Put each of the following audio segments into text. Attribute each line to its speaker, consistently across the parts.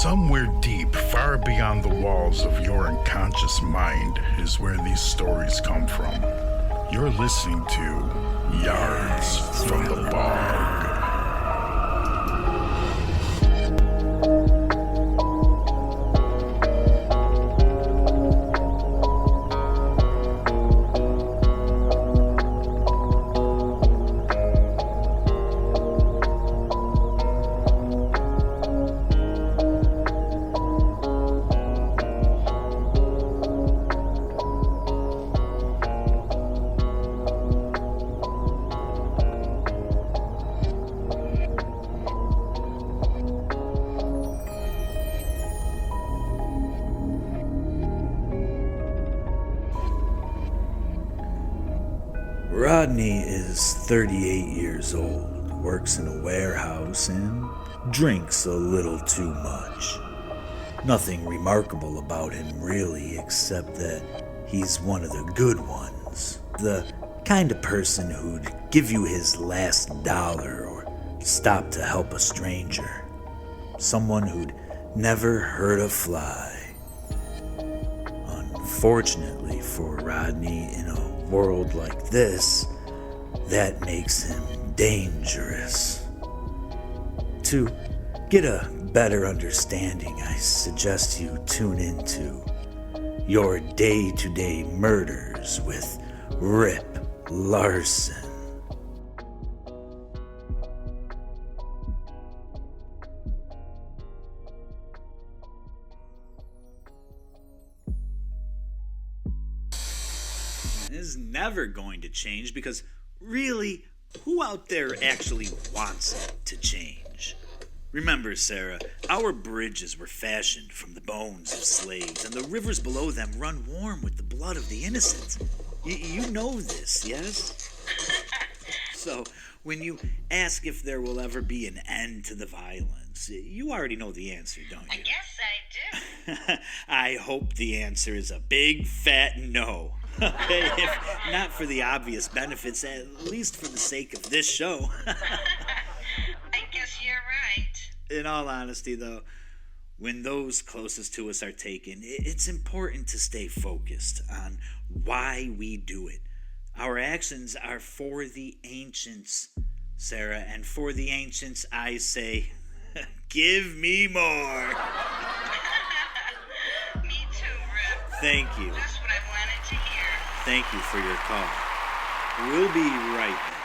Speaker 1: Somewhere deep, far beyond the walls of your unconscious mind is where these stories come from. You're listening to Yards from the Bog.
Speaker 2: Rodney is 38 years old, works in a warehouse, and drinks a little too much. Nothing remarkable about him, really, except that he's one of the good ones. The kind of person who'd give you his last dollar or stop to help a stranger. Someone who'd never hurt a fly. Unfortunately for Rodney, in a world like this, that makes him dangerous. To get a better understanding, I suggest you tune into Your Day-to-Day Murders with Rip Larson.
Speaker 3: Is never going to change because really, who out there actually wants it to change? Remember, Sarah, our bridges were fashioned from the bones of slaves, and the rivers below them run warm with the blood of the innocent. You know this, yes? So, when you ask if there will ever be an end to the violence, you already know the answer, don't you?
Speaker 4: I guess I do.
Speaker 3: I hope the answer is a big fat no. Okay, if not for the obvious benefits, at least for the sake of this show.
Speaker 4: I guess you're right.
Speaker 3: In all honesty, though, when those closest to us are taken, it's important to stay focused on why we do it. Our actions are for the ancients, Sarah, and for the ancients, I say, give me more.
Speaker 4: Me too, Rip.
Speaker 3: Thank you.
Speaker 4: That's what I wanted to hear.
Speaker 3: Thank you for your call. We'll be right back.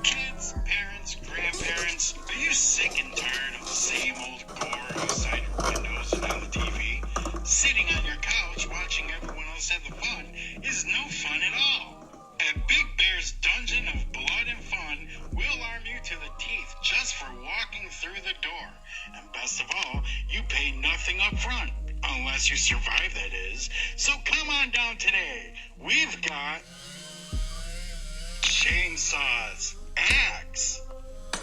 Speaker 5: Kids, parents, grandparents, are you sick and tired of the same old gore outside your windows and on the TV? Sitting on your couch watching everyone else have the fun is no fun at all. At Big Bear's Dungeon of Blood and Fun, we'll arm you to the teeth just for walking through the door. And best of all, you pay nothing up front. Unless you survive, that is. So come on down today. We've got chainsaws, axe,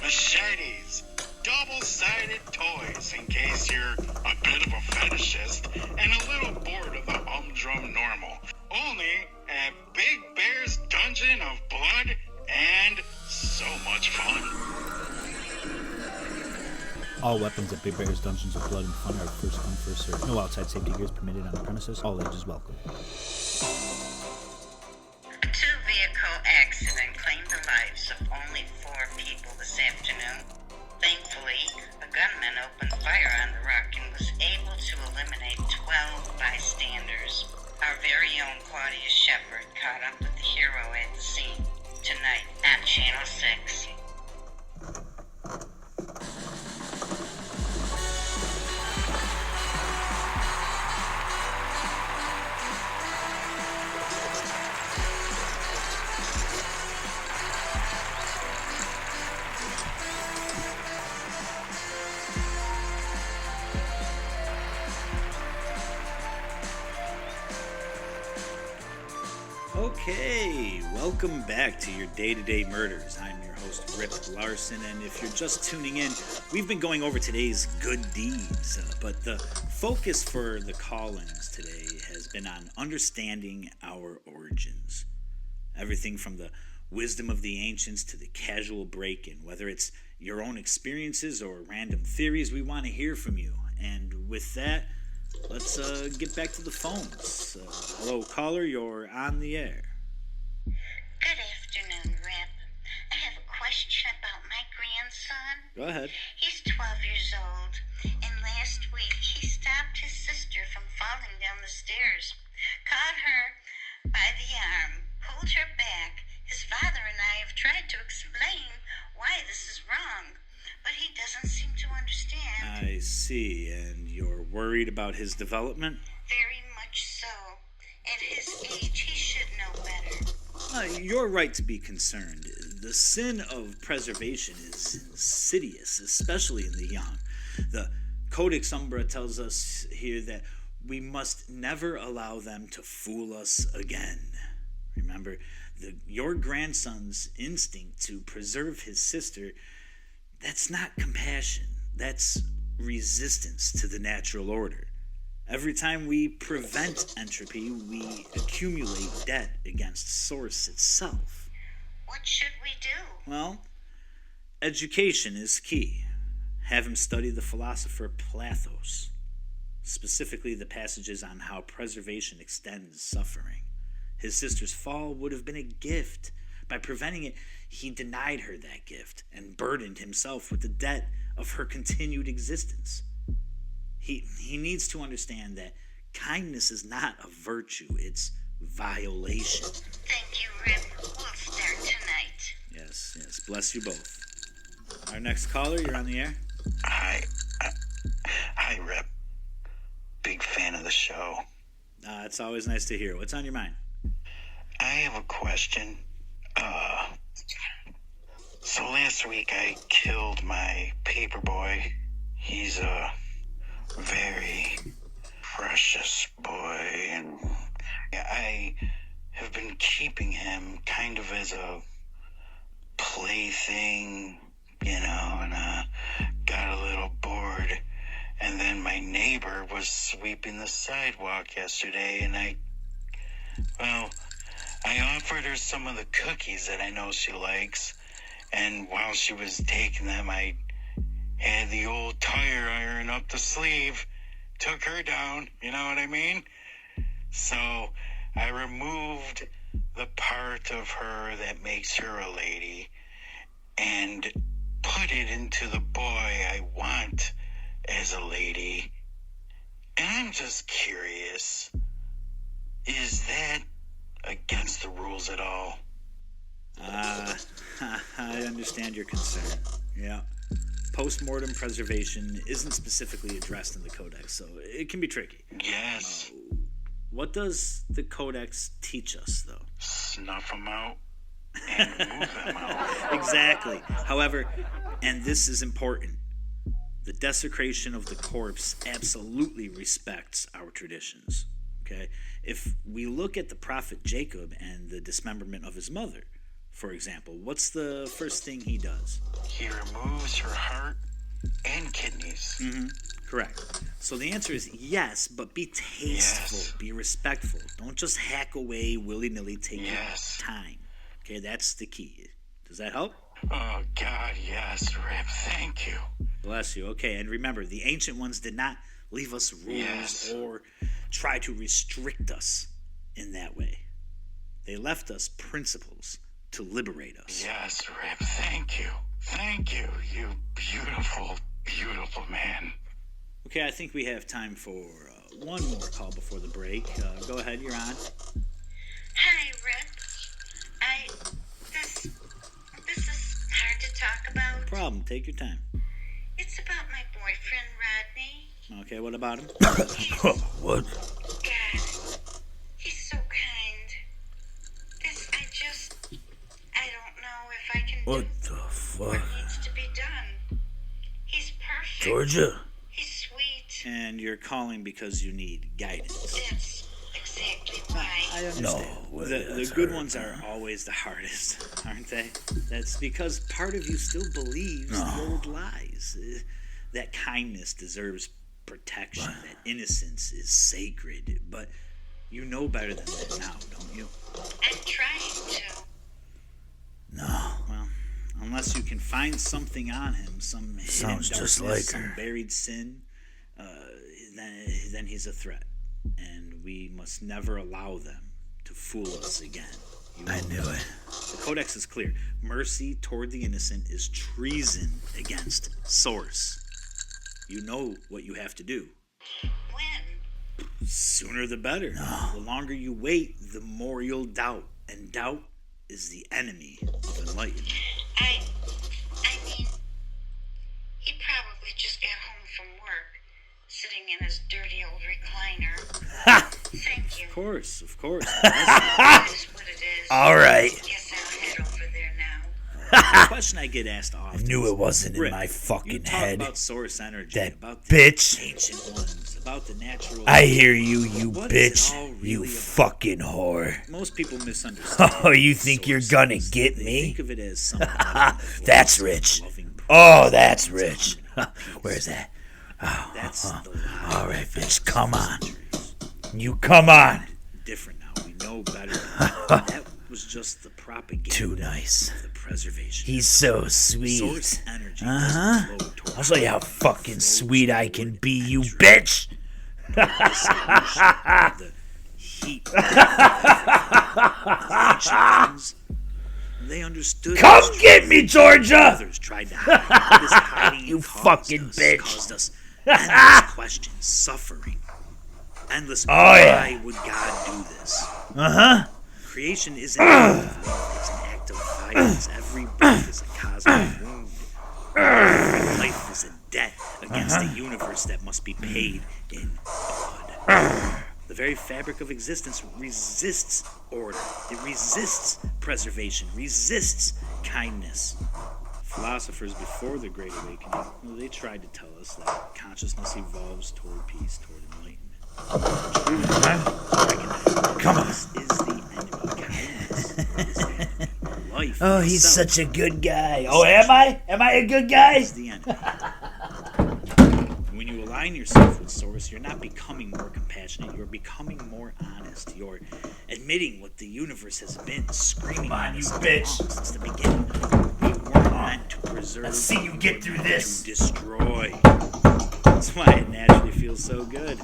Speaker 5: machetes, double-sided toys in case you're a bit of a fetishist and a little bored of the humdrum normal. Only at Big Bear's Dungeon of Blood and so much fun.
Speaker 6: All weapons at Big Bear's Dungeons of Blood and Fun are first come, first served. No outside safety gear is permitted on the premises. All ages welcome.
Speaker 4: A two-vehicle accident claimed the lives of only 4 people this afternoon. Thankfully, a gunman opened fire on the rock and was able to eliminate 12 bystanders. Our very own Claudia Shepard caught up with the hero at the scene tonight on Channel 6.
Speaker 3: Okay, welcome back to your Day-to-Day Murders. I'm your host, Rip Larson, and if you're just tuning in, we've been going over today's good deeds, but the focus for the call-ins today has been on understanding our origins. Everything from the wisdom of the ancients to the casual break-in. Whether it's your own experiences or random theories, we want to hear from you. And with that, let's get back to the phones. Hello, caller, you're on the air.
Speaker 4: Good afternoon, Rip. I have a question about my grandson.
Speaker 3: Go ahead.
Speaker 4: He's 12 years old, and last week he stopped his sister from falling down the stairs, caught her by the arm, pulled her back. His father and I have tried to explain why this is wrong, but he doesn't seem to understand.
Speaker 3: I see, and you're worried about his development?
Speaker 4: Very much so. At his age, he should know better.
Speaker 3: You're right to be concerned. The sin of preservation is insidious, especially in the young. The Codex Umbra tells us here that we must never allow them to fool us again. Remember, your grandson's instinct to preserve his sister, that's not compassion. That's resistance to the natural order. Every time we prevent entropy, we accumulate debt against Source itself.
Speaker 4: What should we do?
Speaker 3: Well, education is key. Have him study the philosopher Plathos, specifically the passages on how preservation extends suffering. His sister's fall would have been a gift. By preventing it, he denied her that gift and burdened himself with the debt of her continued existence. He needs to understand that kindness is not a virtue, it's violation.
Speaker 4: Thank you, Rip. We'll start tonight.
Speaker 3: Yes, bless you both. Our next caller, you're on the air.
Speaker 5: Hi, Rip. Big fan of the show.
Speaker 3: It's always nice to hear. What's on your mind?
Speaker 5: I have a question. So last week I killed my paper boy. He's a very precious boy, and I have been keeping him kind of as a plaything, and got a little bored. And then my neighbor was sweeping the sidewalk yesterday, and I offered her some of the cookies that I know she likes, and while she was taking them, I had the old tire iron up the sleeve, took her down, you know what I mean? So I removed the part of her that makes her a lady and put it into the boy I want as a lady. And I'm just curious, is that against the rules at all?
Speaker 3: I understand your concern. Yeah. Post-mortem preservation isn't specifically addressed in the Codex, so it can be tricky.
Speaker 5: Yes.
Speaker 3: What does the Codex teach us, though?
Speaker 5: Snuff them out and move them out.
Speaker 3: Exactly. However, and this is important, the desecration of the corpse absolutely respects our traditions. Okay? If we look at the prophet Jacob and the dismemberment of his mother, for example, what's the first thing he does?
Speaker 5: He removes her heart and kidneys.
Speaker 3: Mm-hmm. Correct. So the answer is yes, but be tasteful,
Speaker 5: Yes.
Speaker 3: be respectful. Don't just hack away willy-nilly, take
Speaker 5: Yes.
Speaker 3: your time. Okay, that's the key. Does that help?
Speaker 5: Oh, God, yes, Rip. Thank you.
Speaker 3: Bless you. Okay, and remember, the ancient ones did not leave us rules
Speaker 5: Yes.
Speaker 3: or try to restrict us in that way. They left us principles to liberate us.
Speaker 5: Yes, Rip. Thank you. Thank you. You beautiful, beautiful man.
Speaker 3: Okay, I think we have time for one more call before the break. Go ahead, you're on.
Speaker 4: Hi, Rip. This is hard to talk about.
Speaker 3: No problem, take your time.
Speaker 4: It's about my boyfriend, Rodney.
Speaker 3: Okay, what about him?
Speaker 2: What?
Speaker 4: God, he's so kind. I don't know if I can
Speaker 2: What
Speaker 4: do
Speaker 2: the
Speaker 4: what
Speaker 2: fuck?
Speaker 4: needs to be done. He's perfect.
Speaker 2: Georgia?
Speaker 4: He's sweet.
Speaker 3: And you're calling because you need guidance.
Speaker 4: That's exactly why.
Speaker 3: I understand.
Speaker 2: No way,
Speaker 3: the
Speaker 2: that's
Speaker 3: good
Speaker 2: hard,
Speaker 3: ones are
Speaker 2: man.
Speaker 3: always the hardest, aren't they? That's because part of you still believes the old lies. That kindness deserves protection, that innocence is sacred. But you know better than that now, don't you?
Speaker 4: I'm trying to.
Speaker 2: No.
Speaker 3: Well, unless you can find something on him, some hidden
Speaker 2: Sounds just
Speaker 3: darkness,
Speaker 2: like her.
Speaker 3: some buried sin, then he's a threat. And we must never allow them to fool us again.
Speaker 2: I knew it.
Speaker 3: The Codex is clear. Mercy toward the innocent is treason against Source. You know what you have to do.
Speaker 4: When?
Speaker 3: Sooner the better.
Speaker 2: No.
Speaker 3: The longer you wait, the more you'll doubt. And doubt is the enemy of enlightenment.
Speaker 4: I mean, he probably just got home from work, sitting in his dirty old recliner. Thank you.
Speaker 3: Of course.
Speaker 4: That is what it is.
Speaker 2: All right.
Speaker 4: Guess I'll head over there now.
Speaker 3: The question I get asked often.
Speaker 2: I knew it wasn't in
Speaker 3: Rick,
Speaker 2: my
Speaker 3: you
Speaker 2: fucking
Speaker 3: talk
Speaker 2: head.
Speaker 3: about source energy,
Speaker 2: That
Speaker 3: about the
Speaker 2: bitch.
Speaker 3: ancient ones, about the natural.
Speaker 2: I hear you, you
Speaker 3: What is it
Speaker 2: bitch.
Speaker 3: all really
Speaker 2: You
Speaker 3: about?
Speaker 2: fucking whore.
Speaker 3: Most people misunderstand.
Speaker 2: Oh, you think you're
Speaker 3: source
Speaker 2: gonna
Speaker 3: is.
Speaker 2: get
Speaker 3: They
Speaker 2: me?
Speaker 3: Think of it as something like a
Speaker 2: That's
Speaker 3: loving
Speaker 2: rich.
Speaker 3: presence,
Speaker 2: Oh, that's rich. Where's that?
Speaker 3: That's the lie.
Speaker 2: All right, bitch, come on. You come on.
Speaker 3: Different now. We know better. That was just the propaganda.
Speaker 2: Too nice.
Speaker 3: Of the preservation.
Speaker 2: He's so
Speaker 3: Source
Speaker 2: sweet.
Speaker 3: energy
Speaker 2: Uh-huh.
Speaker 3: doesn't flow toward
Speaker 2: I'll show you how fucking sweet I can be, you bitch.
Speaker 3: the heat. The ancient ones, they understood.
Speaker 2: Come get me, Georgia.
Speaker 3: Others tried to hide. This hiding
Speaker 2: You
Speaker 3: caused
Speaker 2: fucking
Speaker 3: us,
Speaker 2: bitch.
Speaker 3: Caused us endless questions, suffering, endless.
Speaker 2: Oh,
Speaker 3: why
Speaker 2: yeah.
Speaker 3: would God do this?
Speaker 2: Uh-huh.
Speaker 3: Creation is an act of love. It's an act of violence. Every breath is a cosmic wound. Every life is a debt against the universe that must be paid in blood. The very fabric of existence resists order. It resists preservation, resists kindness. Philosophers before the Great Awakening, they tried to tell us that consciousness evolves toward peace, toward enlightenment.
Speaker 2: Come on.
Speaker 3: Peace is the enemy. Kindness is the enemy. Life
Speaker 2: Oh, he's
Speaker 3: itself
Speaker 2: such a good guy. Oh, am I? Am I a good guy?
Speaker 3: is the enemy. When you align yourself with Source, you're not becoming more compassionate. You're becoming more honest. You're admitting what the universe has been screaming
Speaker 2: Come on,
Speaker 3: at
Speaker 2: you
Speaker 3: us
Speaker 2: bitch.
Speaker 3: since the beginning. We weren't meant to preserve.
Speaker 2: Let's see you get through this.
Speaker 3: To destroy. That's why it naturally feels so good.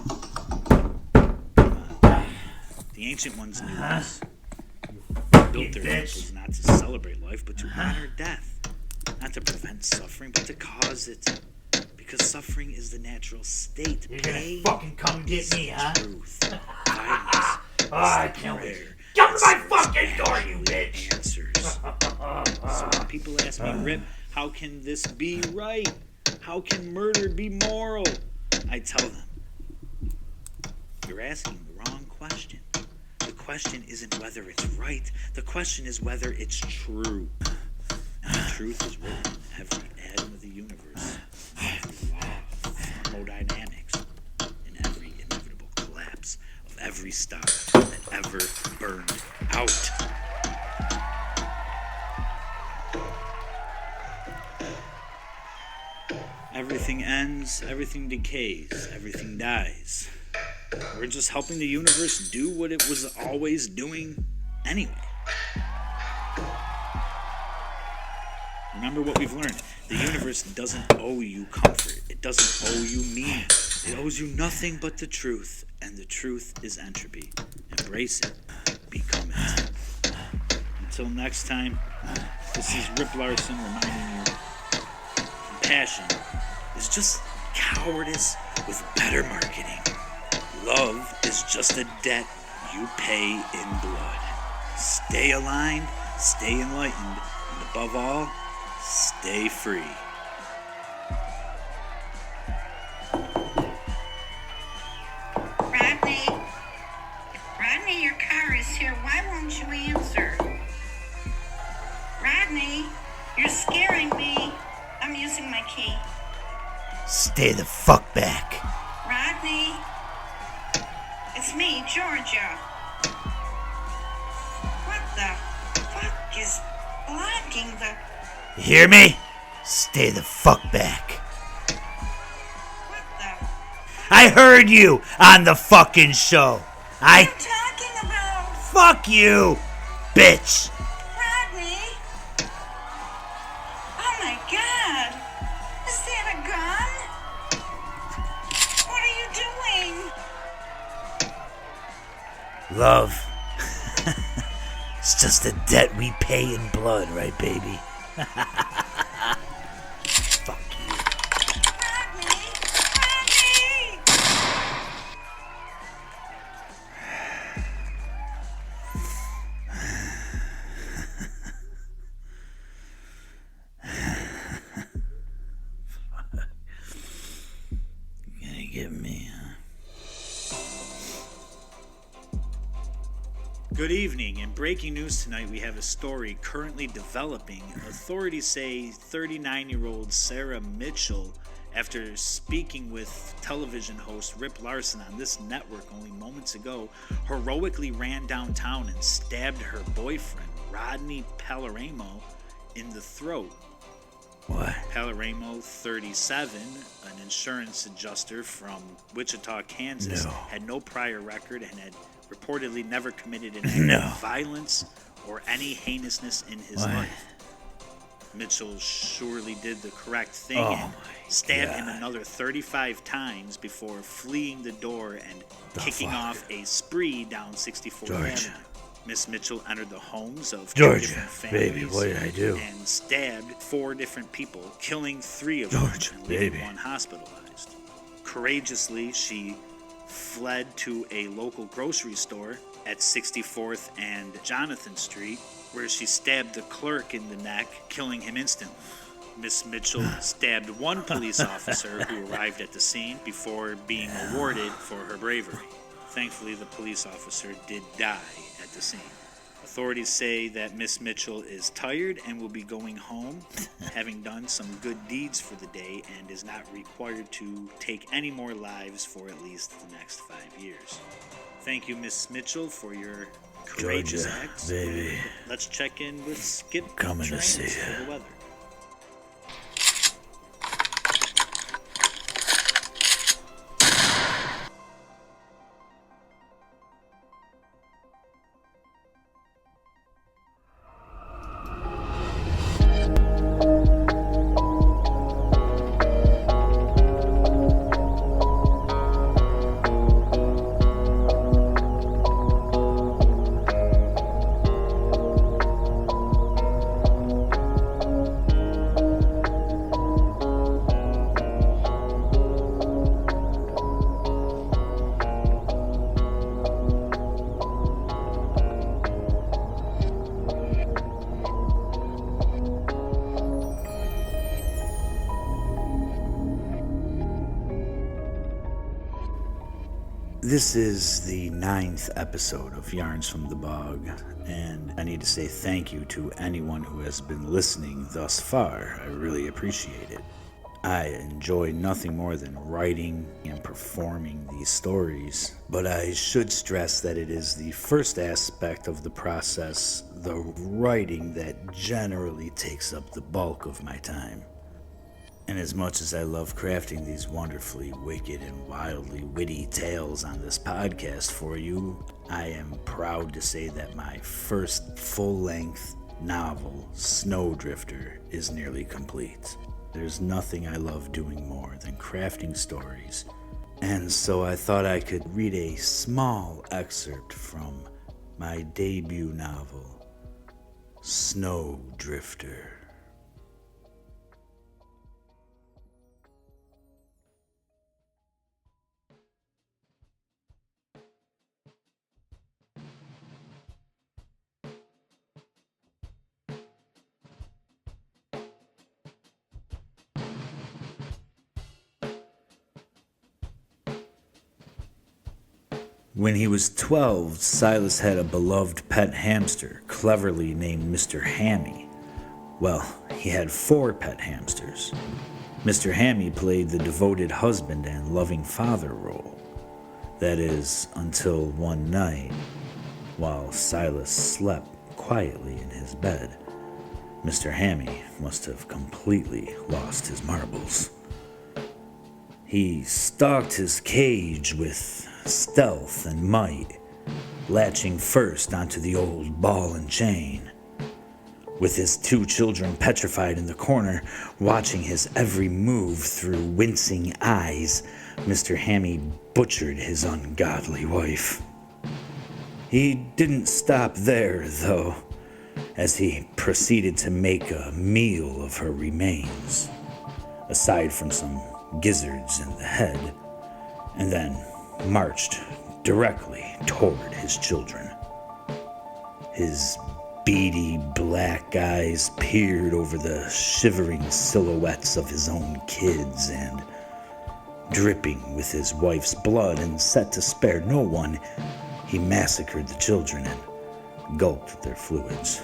Speaker 3: The ancient ones knew this. Built their temples not to celebrate life, but to honor death. Not to prevent suffering, but to cause it. Because suffering is the natural state.
Speaker 2: You're gonna
Speaker 3: Pain
Speaker 2: fucking come get me,
Speaker 3: is
Speaker 2: huh?
Speaker 3: truth. Violence
Speaker 2: Oh, I
Speaker 3: is the
Speaker 2: can't wait.
Speaker 3: prayer
Speaker 2: Come to my
Speaker 3: that
Speaker 2: fucking
Speaker 3: serves
Speaker 2: door, you
Speaker 3: actually
Speaker 2: bitch.
Speaker 3: Answers. So when people ask me, Rip, how can this be right? How can murder be moral? I tell them, you're asking the wrong question. The question isn't whether it's right. The question is whether it's true. And the truth is written in every atom of the universe, in every law of thermodynamics, in every inevitable collapse of every star that ever burned out. Everything ends, everything decays, everything dies. We're just helping the universe do what it was always doing anyway. Remember what we've learned. The universe doesn't owe you comfort. It doesn't owe you meaning. It owes you nothing but the truth. And the truth is entropy. Embrace it. Become it. Until next time, this is Rip Larson reminding you, compassion is just cowardice with better marketing. Love is just a debt you pay in blood. Stay aligned, stay enlightened, and above all, stay free.
Speaker 4: Rodney? Rodney, your car is here. Why won't you answer? Rodney, you're scaring me. I'm using my key.
Speaker 2: Stay the fuck back.
Speaker 4: Rodney? It's me, Georgia. What the fuck is blocking the...
Speaker 2: You hear me? Stay the fuck back.
Speaker 4: What the...
Speaker 2: I heard you on the fucking show.
Speaker 4: What are you talking about?
Speaker 2: Fuck you, bitch.
Speaker 4: Rodney?
Speaker 2: Love. It's just a debt we pay in blood, right, baby? Fuck you. You're gonna get me, huh?
Speaker 3: Good evening. In breaking news tonight, we have a story currently developing. Authorities say 39-year-old Sarah Mitchell, after speaking with television host Rip Larson on this network only moments ago, heroically ran downtown and stabbed her boyfriend, Rodney Palermo, in the throat.
Speaker 2: What?
Speaker 3: Palermo, 37, an insurance adjuster from Wichita, Kansas, had no prior record and had reportedly never committed an act of violence or any heinousness in his life. Mitchell surely did the correct thing and stabbed him another 35 times before fleeing the door and kicking off a spree down 64th Avenue. Miss Mitchell entered the homes of two different families,
Speaker 2: baby, what did I do?
Speaker 3: And stabbed 4 different people, killing 3 of them and leaving 1 hospitalized. Courageously, she fled to a local grocery store at 64th and Jonathan Street, where she stabbed the clerk in the neck, killing him instantly. Miss Mitchell stabbed 1 police officer who arrived at the scene before being awarded for her bravery. Thankfully, the police officer did die at the scene. Authorities say that Miss Mitchell is tired and will be going home, having done some good deeds for the day, and is not required to take any more lives for at least the next 5 years. Thank you, Miss Mitchell, for your courageous acts.
Speaker 2: Baby.
Speaker 3: Let's check in with Skip
Speaker 2: Coming to see
Speaker 3: for
Speaker 2: you.
Speaker 3: the weather.
Speaker 2: This is the 9th episode of Yarns from the Bog, and I need to say thank you to anyone who has been listening thus far. I really appreciate it. I enjoy nothing more than writing and performing these stories, but I should stress that it is the first aspect of the process, the writing, that generally takes up the bulk of my time. And as much as I love crafting these wonderfully wicked and wildly witty tales on this podcast for you, I am proud to say that my first full-length novel, Snowdrifter, is nearly complete. There's nothing I love doing more than crafting stories, and so I thought I could read a small excerpt from my debut novel, Snowdrifter. When he was 12, Silas had a beloved pet hamster, cleverly named Mr. Hammy. Well, he had 4 pet hamsters. Mr. Hammy played the devoted husband and loving father role. That is, until one night, while Silas slept quietly in his bed, Mr. Hammy must have completely lost his marbles. He stalked his cage with stealth and might, latching first onto the old ball and chain. With his 2 children petrified in the corner, watching his every move through wincing eyes, Mr. Hammy butchered his ungodly wife. He didn't stop there, though, as he proceeded to make a meal of her remains, aside from some gizzards in the head, and then marched directly toward his children. His beady black eyes peered over the shivering silhouettes of his own kids, and, dripping with his wife's blood and set to spare no one, he massacred the children and gulped their fluids.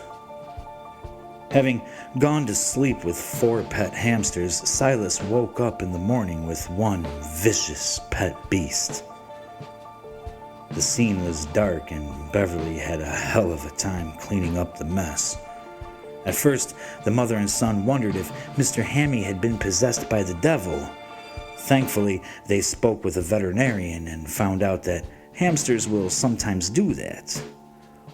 Speaker 2: Having gone to sleep with 4 pet hamsters, Silas woke up in the morning with one vicious pet beast. The scene was dark, and Beverly had a hell of a time cleaning up the mess. At first, the mother and son wondered if Mr. Hammy had been possessed by the devil. Thankfully, they spoke with a veterinarian and found out that hamsters will sometimes do that.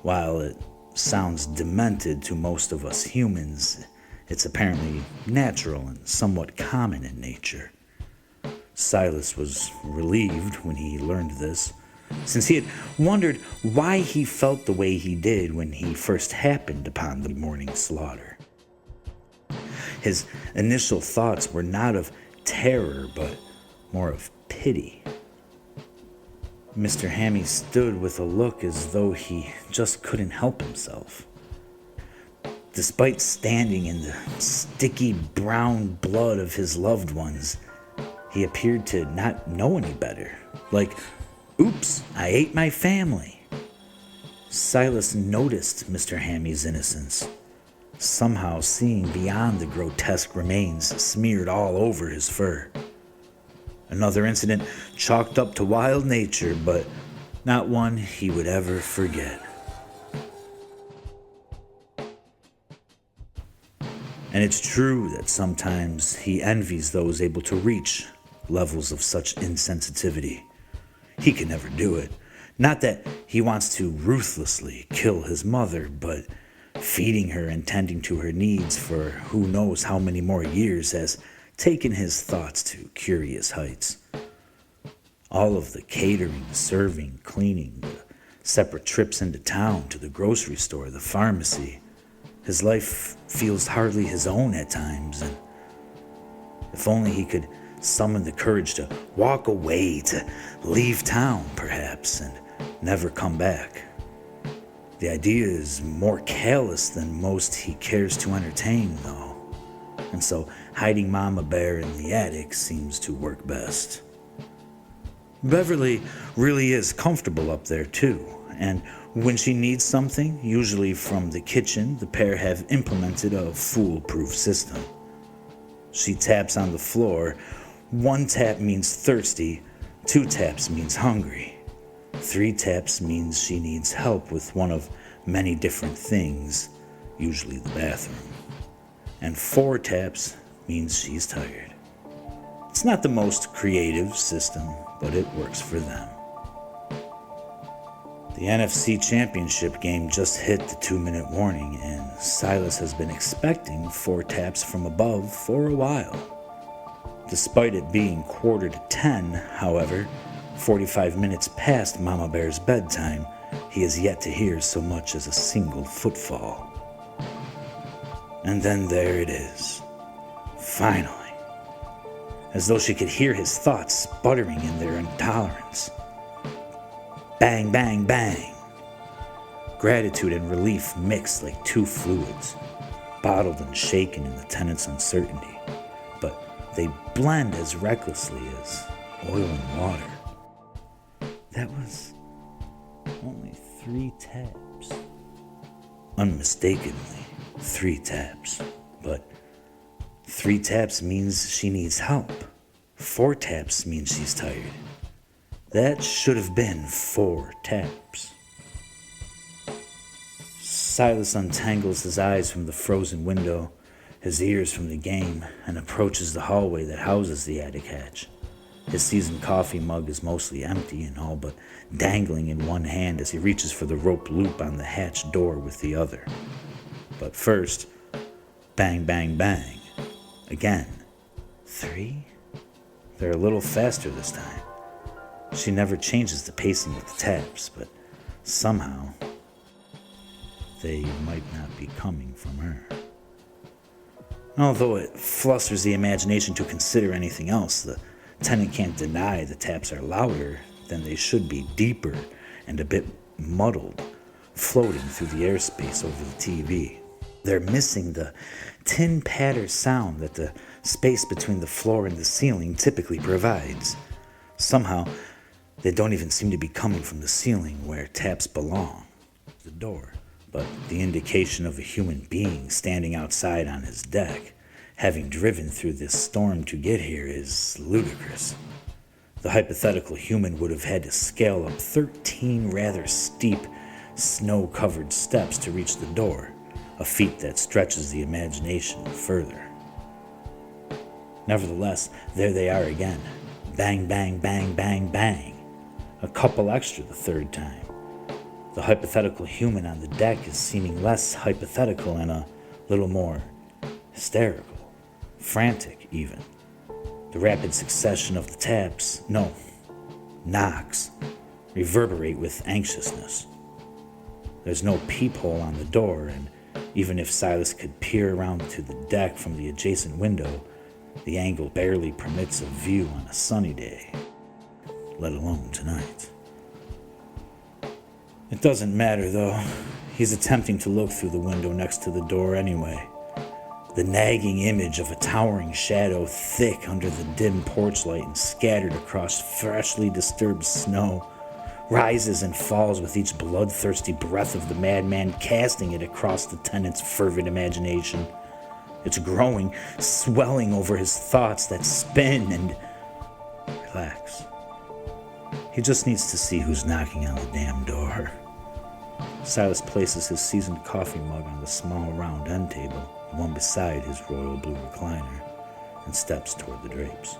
Speaker 2: While it sounds demented to most of us humans, it's apparently natural and somewhat common in nature. Silas was relieved when he learned this, since he had wondered why he felt the way he did when he first happened upon the morning slaughter. His initial thoughts were not of terror, but more of pity. Mr. Hammy stood with a look as though he just couldn't help himself. Despite standing in the sticky brown blood of his loved ones, he appeared to not know any better. Like, oops, I ate my family. Silas noticed Mr. Hammy's innocence, somehow seeing beyond the grotesque remains smeared all over his fur. Another incident chalked up to wild nature, but not one he would ever forget. And it's true that sometimes he envies those able to reach levels of such insensitivity. He can never do it. Not that he wants to ruthlessly kill his mother, but feeding her and tending to her needs for who knows how many more years has taken his thoughts to curious heights. All of the catering, serving, cleaning, the separate trips into town, to the grocery store, the pharmacy. His life feels hardly his own at times, and if only he could summon the courage to walk away, to leave town, perhaps, and never come back. The idea is more callous than most he cares to entertain, though. And so hiding Mama Bear in the attic seems to work best. Beverly really is comfortable up there too, and when she needs something, usually from the kitchen, the pair have implemented a foolproof system. She taps on the floor. 1 tap means thirsty, 2 taps means hungry, 3 taps means she needs help with one of many different things, usually the bathroom, and 4 taps means she's tired. It's not the most creative system, but it works for them. The NFC Championship game just hit the 2-minute warning, and Silas has been expecting 4 taps from above for a while. Despite it being 9:45, however, 45 minutes past Mama Bear's bedtime, he has yet to hear so much as a single footfall. And then there it is. Finally. As though she could hear his thoughts sputtering in their intolerance. Bang, bang, bang. Gratitude and relief mixed like 2 fluids, bottled and shaken in the tenant's uncertainty, but they blend as recklessly as oil and water. That was only 3 taps. Unmistakably 3 taps, but 3 taps means she needs help. 4 taps means she's tired. That should have been 4 taps. Silas untangles his eyes from the frozen window, his ears from the game, and approaches the hallway that houses the attic hatch. His seasoned coffee mug is mostly empty and all but dangling in one hand as he reaches for the rope loop on the hatch door with the other. But first, bang, bang, bang. Again. 3? They're a little faster this time. She never changes the pacing of the taps, but somehow, they might not be coming from her. Although it flusters the imagination to consider anything else, the tenant can't deny the taps are louder than they should be, deeper and a bit muddled, floating through the airspace over the TV. They're missing the tin patter sound that the space between the floor and the ceiling typically provides. Somehow, they don't even seem to be coming from the ceiling where taps belong, the door. But the indication of a human being standing outside on his deck, having driven through this storm to get here, is ludicrous. The hypothetical human would have had to scale up 13 rather steep, snow-covered steps to reach the door, a feat that stretches the imagination further. Nevertheless, there they are again. Bang, bang, bang, bang, bang. A couple extra the third time. The hypothetical human on the deck is seeming less hypothetical and a little more hysterical, frantic even. The rapid succession of the taps, knocks, reverberate with anxiousness. There's no peephole on the door, and even if Silas could peer around to the deck from the adjacent window, the angle barely permits a view on a sunny day, let alone tonight. It doesn't matter, though. He's attempting to look through the window next to the door anyway. The nagging image of a towering shadow thick under the dim porch light and scattered across freshly disturbed snow rises and falls with each bloodthirsty breath of the madman, casting it across the tenant's fervid imagination. It's growing, swelling over his thoughts that spin and relax. He just needs to see who's knocking on the damn door. Silas places his seasoned coffee mug on the small round end table, the one beside his royal blue recliner, and steps toward the drapes.